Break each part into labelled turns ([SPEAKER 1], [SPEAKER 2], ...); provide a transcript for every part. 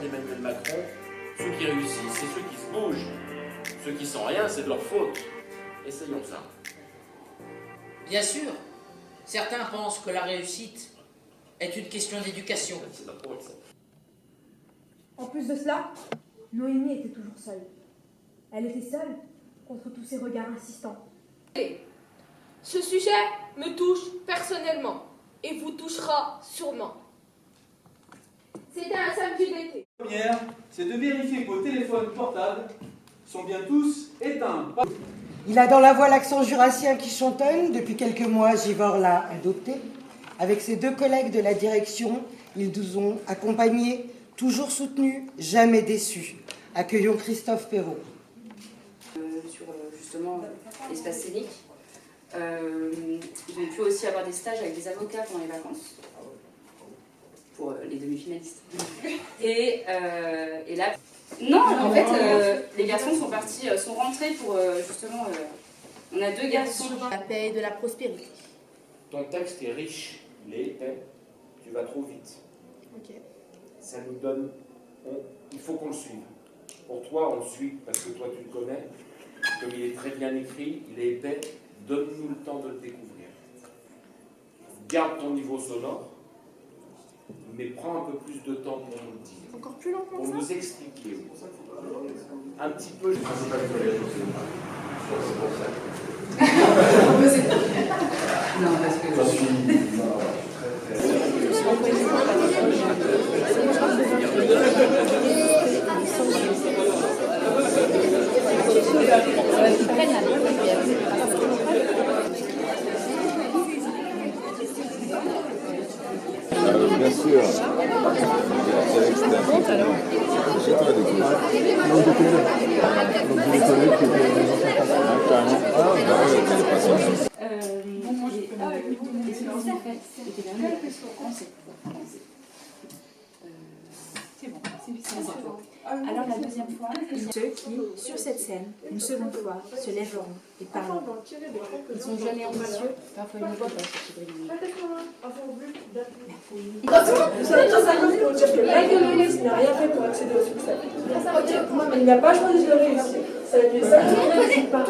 [SPEAKER 1] Emmanuel Macron, ceux qui réussissent, c'est ceux qui se bougent. Ceux qui sont rien, c'est de leur faute. Essayons ça.
[SPEAKER 2] Bien sûr, certains pensent que la réussite est une question d'éducation.
[SPEAKER 3] En plus de cela, Noémie était toujours seule. Elle était seule contre tous ces regards insistants.
[SPEAKER 4] Ce sujet me touche personnellement et vous touchera sûrement. C'était un samedi d'été.
[SPEAKER 5] La première, c'est de vérifier que vos téléphones portables sont bien tous éteints.
[SPEAKER 6] Il a dans la voix l'accent jurassien qui chantonne. Depuis quelques mois, Givors l'a adopté. Avec ses 2 collègues de la direction, ils nous ont accompagnés, toujours soutenus, jamais déçus. Accueillons Christophe Perrault.
[SPEAKER 7] Sur justement l'espace scénique. J'ai pu aussi avoir des stages avec des avocats pendant les vacances, pour les demi-finalistes. Et là, non, en fait, les garçons sont partis, sont rentrés pour justement. On a 2 garçons.
[SPEAKER 4] La paix et de la prospérité.
[SPEAKER 1] Ton texte est riche, il est épais, tu vas trop vite.
[SPEAKER 4] Ok.
[SPEAKER 1] Ça nous donne. Il faut qu'on le suive. Pour toi, on le suit parce que toi, tu le connais. Comme il est très bien écrit, il est épais, donne-nous le temps de le découvrir. Garde ton niveau sonore, mais prends un peu plus de temps pour nous le dire.
[SPEAKER 4] Encore plus long
[SPEAKER 1] Pour nous expliquer. Un petit peu.
[SPEAKER 7] Non, parce que.
[SPEAKER 8] Bien sûr. C'est l'extérieur.
[SPEAKER 9] Alors la deuxième fois, ceux qui, sur cette scène, une seconde fois, se lèveront et parleront. Ils sont jeunes et ambitieux, parfois ils ne voient pas ce qui brille.
[SPEAKER 3] Vous savez, dans 5 ans, pour dire que l'algorithme n'a rien fait pour accéder au succès. Mais il n'a pas choisi de réussir. Ça a été ça qui ne réussit pas.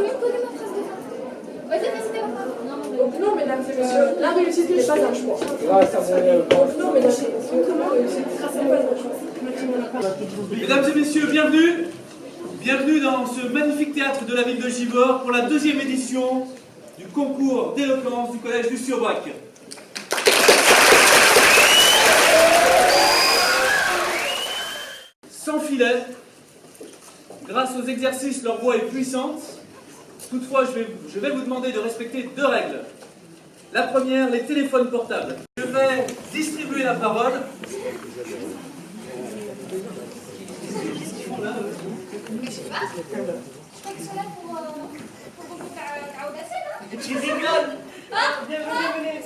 [SPEAKER 3] Donc non, mesdames et messieurs, la réussite n'est pas un choix. Donc non, mesdames et messieurs, la réussite n'est pas un choix.
[SPEAKER 5] Mesdames et messieurs, bienvenue. Bienvenue dans ce magnifique théâtre de la ville de Givors pour la 2e édition du concours d'éloquence du collège Lucie Aubrac. Sans filet, grâce aux exercices, leur voix est puissante. Toutefois, je vais vous demander de respecter 2 règles. La première, les téléphones portables. Je vais distribuer la parole. Tu rigoles. Bienvenue.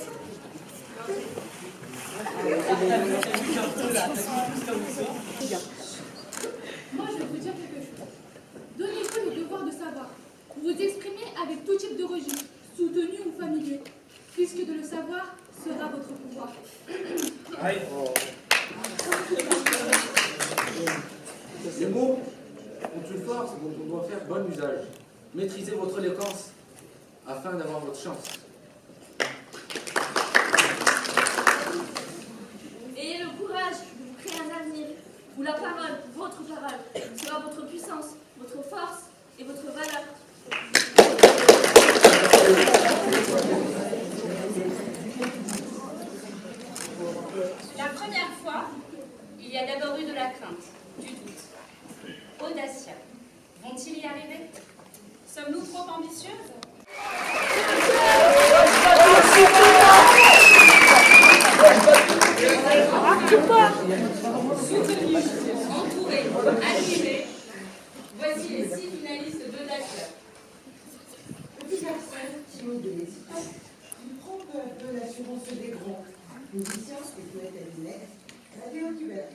[SPEAKER 10] Moi, je vais vous dire quelque chose. Donnez-vous le devoir de savoir. Vous vous exprimez avec tout type de registre, soutenu ou familier, puisque de le savoir sera votre pouvoir.
[SPEAKER 11] Les mots ont une force dont on doit faire bon usage. Maîtrisez votre éloquence afin d'avoir votre chance.
[SPEAKER 12] Ayez le courage de vous créer un avenir où la parole, votre parole, sera votre puissance, votre force et votre valeur.
[SPEAKER 13] La première fois, il y a d'abord eu de la crainte, du doute. Audacia. Vont-ils y arriver? Sommes-nous trop ambitieuses? Soutenus, entourés, admirés, voici les 6 finalistes d'Audacia.
[SPEAKER 6] Petit garçon, timide et hésitant, il prend peu à peu l'assurance des grands, musiciens et poètes à lunettes, radio Québec.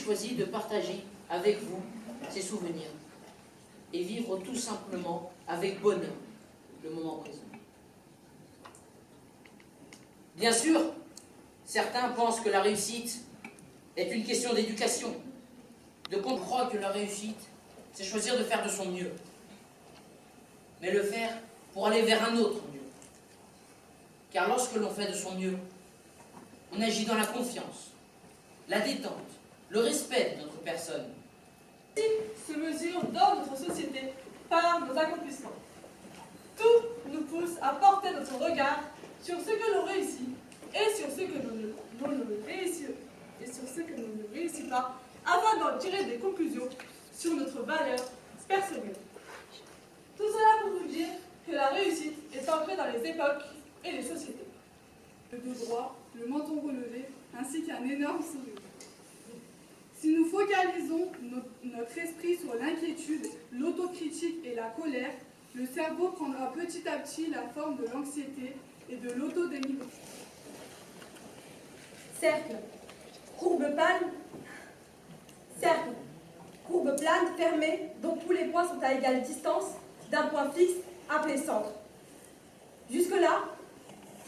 [SPEAKER 2] choisi de partager avec vous ses souvenirs et vivre tout simplement avec bonheur le moment présent. Bien sûr, certains pensent que la réussite est une question d'éducation. D'autres croient que la réussite, c'est choisir de faire de son mieux. Mais le faire pour aller vers un autre mieux. Car lorsque l'on fait de son mieux, on agit dans la confiance, la détente, le respect de notre personne.
[SPEAKER 3] Se mesure dans notre société par nos accomplissements. Tout nous pousse à porter notre regard sur ce que l'on réussit et sur ce que l'on ne réussit pas, afin d'en tirer des conclusions sur notre valeur personnelle. Tout cela pour vous dire que la réussite est ancrée dans les époques et les sociétés.
[SPEAKER 10] Le dos droit, le menton relevé, ainsi qu'un énorme sourire. Si nous focalisons notre esprit sur l'inquiétude, l'autocritique et la colère, le cerveau prendra petit à petit la forme de l'anxiété et de l'autodénigrement.
[SPEAKER 3] Cercle, courbe plane fermée dont tous les points sont à égale distance d'un point fixe appelé centre. Jusque-là,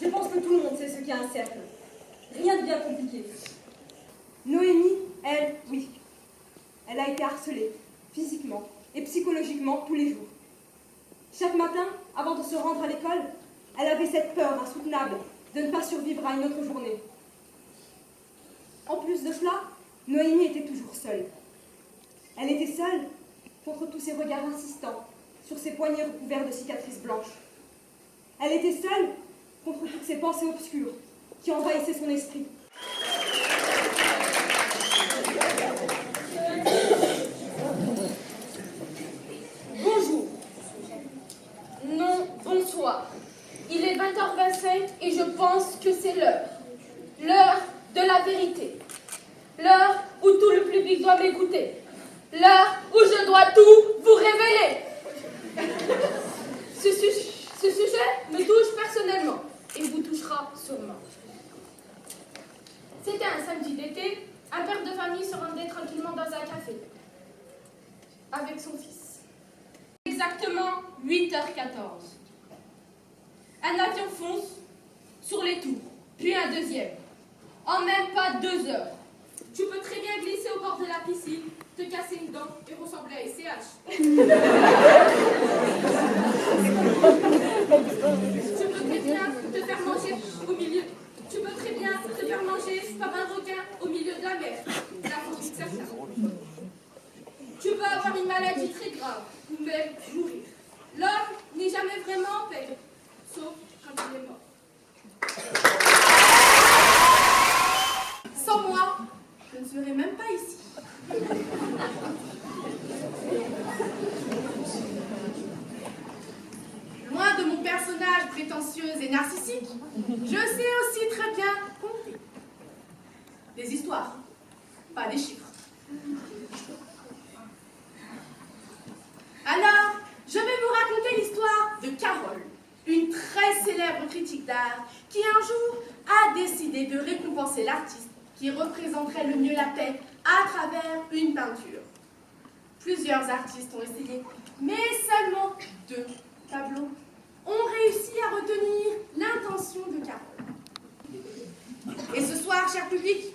[SPEAKER 3] je pense que tout le monde sait ce qu'est un cercle. Rien de bien compliqué. Noémie, elle, oui. Elle a été harcelée, physiquement et psychologiquement tous les jours. Chaque matin, avant de se rendre à l'école, elle avait cette peur insoutenable de ne pas survivre à une autre journée. En plus de cela, Noémie était toujours seule. Elle était seule contre tous ces regards insistants sur ses poignets recouverts de cicatrices blanches. Elle était seule contre toutes ces pensées obscures qui envahissaient son esprit.
[SPEAKER 4] Bonjour. Non, bonsoir. Il est 20h25 et je pense que c'est l'heure. L'heure de la vérité. L'heure où tout le public doit m'écouter. L'heure où je dois tout vous révéler. Ce sujet me touche personnellement et vous touchera sûrement. C'était un samedi d'été, un père de famille se rendait tranquillement dans un café avec son fils. Exactement 8h14. Un avion fonce sur les tours, puis un deuxième. En même pas 2 heures. Tu peux très bien glisser au bord de la piscine, te casser une dent et ressembler à SCH. Tu peux très bien te faire manger au milieu. Tu peux très bien te faire manger par un requin au milieu de la mer. La fourmi certaine. Tu peux avoir une maladie très grave ou même mourir. L'homme n'est jamais vraiment en paix, sauf quand il est mort. Sans moi, je ne serais même pas ici. Loin de mon personnage prétentieuse et narcissique, je sais aussi très bien compter. Des histoires, pas des chiffres. Alors, je vais vous raconter l'histoire de Carole, une très célèbre critique d'art qui un jour a décidé de récompenser l'artiste qui représenterait le mieux la paix à travers une peinture. Plusieurs artistes ont essayé, mais seulement 2 tableaux ont réussi à retenir l'intention de Carole. Et ce soir, cher public,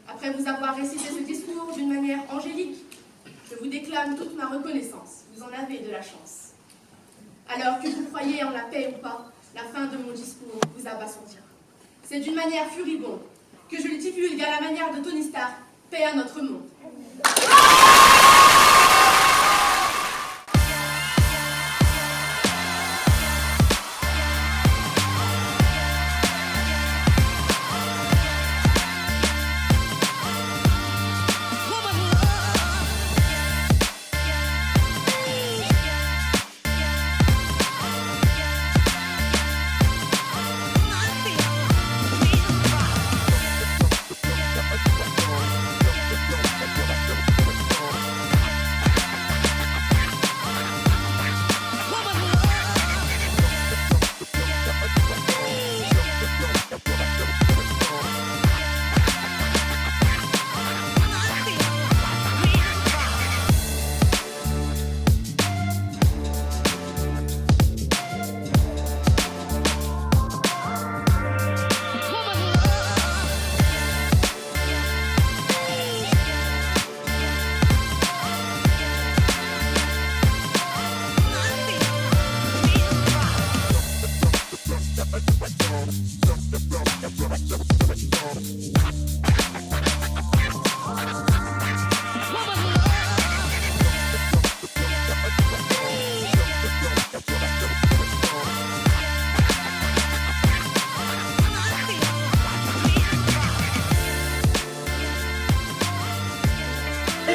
[SPEAKER 4] après vous avoir récité ce discours d'une manière angélique, je vous déclame toute ma reconnaissance. Vous en avez de la chance. Alors que vous croyez en la paix ou pas, la fin de mon discours vous abasourdira. C'est d'une manière furibonde que je le divulgue à la manière de Tony Stark, paix à notre monde.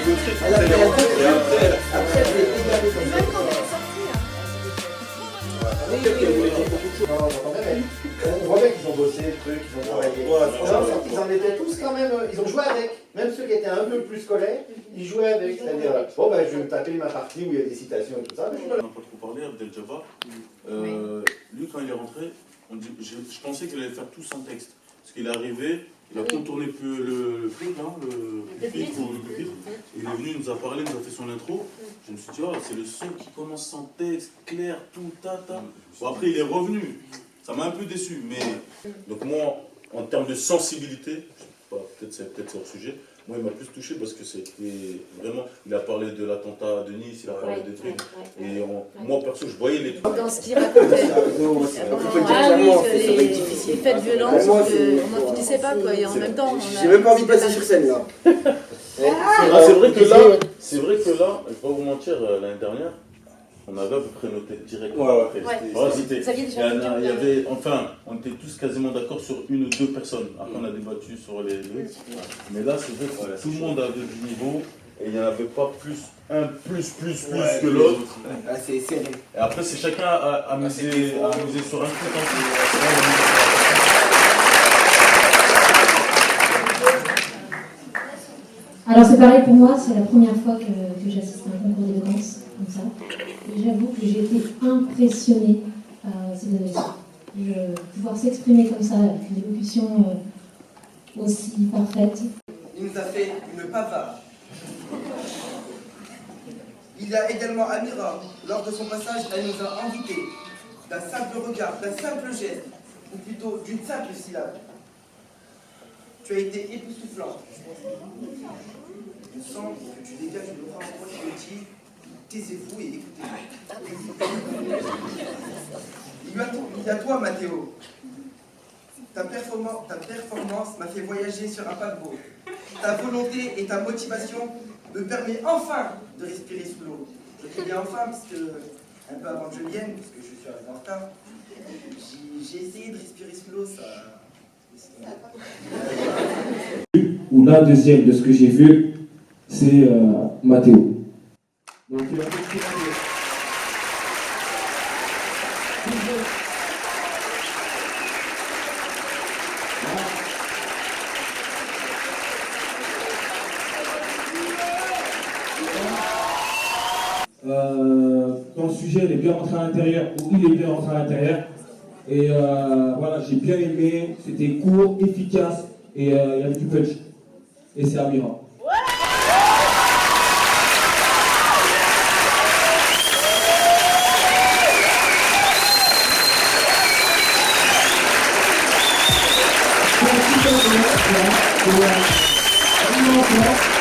[SPEAKER 14] Elle a fait un peu et après, elle est égalée comme ça.
[SPEAKER 4] Même quand elle est sortie.
[SPEAKER 14] On voit bien qu'ils ont bossé le truc, ils ont travaillé. Ils en étaient tous quand même, ils ont joué avec. Même ceux qui étaient un peu plus scolaires, ils jouaient avec. C'est-à-dire, bon, ben, je vais me taper ma partie où il y a des citations et tout ça.
[SPEAKER 15] On n'a pas trop parlé, Abdel Jabbar. Lui, quand il est rentré, je pensais qu'il allait faire tout sans texte. Parce qu'il est arrivé, il a contourné le pupitre, il est venu, il nous a parlé, il nous a fait son intro. Je me suis dit, oh, c'est le seul qui commence sans texte, clair, tout, tata. Bon, après, il est revenu. Ça m'a un peu déçu, mais... Donc moi, en termes de sensibilité, peut-être c'est hors sujet, moi il m'a plus touché parce que c'était vraiment... Il a parlé de l'attentat de Nice, il a parlé des trucs, et moi perso, je voyais les trucs.
[SPEAKER 16] Dans ce qu'il racontait, les faits de violence, on n'en finissait pas, quoi, et en même temps...
[SPEAKER 14] J'ai même pas envie de passer sur scène, là.
[SPEAKER 15] C'est vrai que là, je ne vais pas vous mentir, l'année dernière, on avait à peu près nos têtes directes. Il y avait, enfin, on était tous quasiment d'accord sur une ou deux personnes. Après, on a débattu sur les deux. Mais là, c'est vrai que tout le monde avait du niveau et il n'y en avait pas plus que l'autre.
[SPEAKER 14] C'est serré.
[SPEAKER 15] Et après, c'est chacun à miser sur un truc.
[SPEAKER 17] Alors c'est pareil pour moi, c'est la première fois que j'assiste à un concours d'éloquence comme ça. Et j'avoue que j'ai été impressionnée par ces élocutions. Pouvoir s'exprimer comme ça, avec une élocution aussi parfaite.
[SPEAKER 14] Il nous a fait une pavade. Il a également Amira, lors de son passage, elle nous a invités d'un simple regard, d'un simple geste, ou plutôt d'une simple syllabe. Tu as été époustouflant. Je sens que tu dégages une aura en toi qui me dit taisez-vous et écoutez-moi. Il y a toi, Mathéo. Ta performance m'a fait voyager sur un paquebot. Ta volonté et ta motivation me permettent enfin de respirer sous l'eau. Je dis bien enfin parce que, un peu avant que je vienne, parce que je suis arrivé en retard, j'ai essayé de respirer sous l'eau, ça...
[SPEAKER 18] Ou l'un deuxième de ce que j'ai vu, c'est Mathéo. Donc il a ton sujet, elle est bien rentré à l'intérieur, ou il est bien rentré à l'intérieur. Et voilà, j'ai bien aimé, c'était court, efficace, et il y avait du punch. Et c'est Amira. Merci.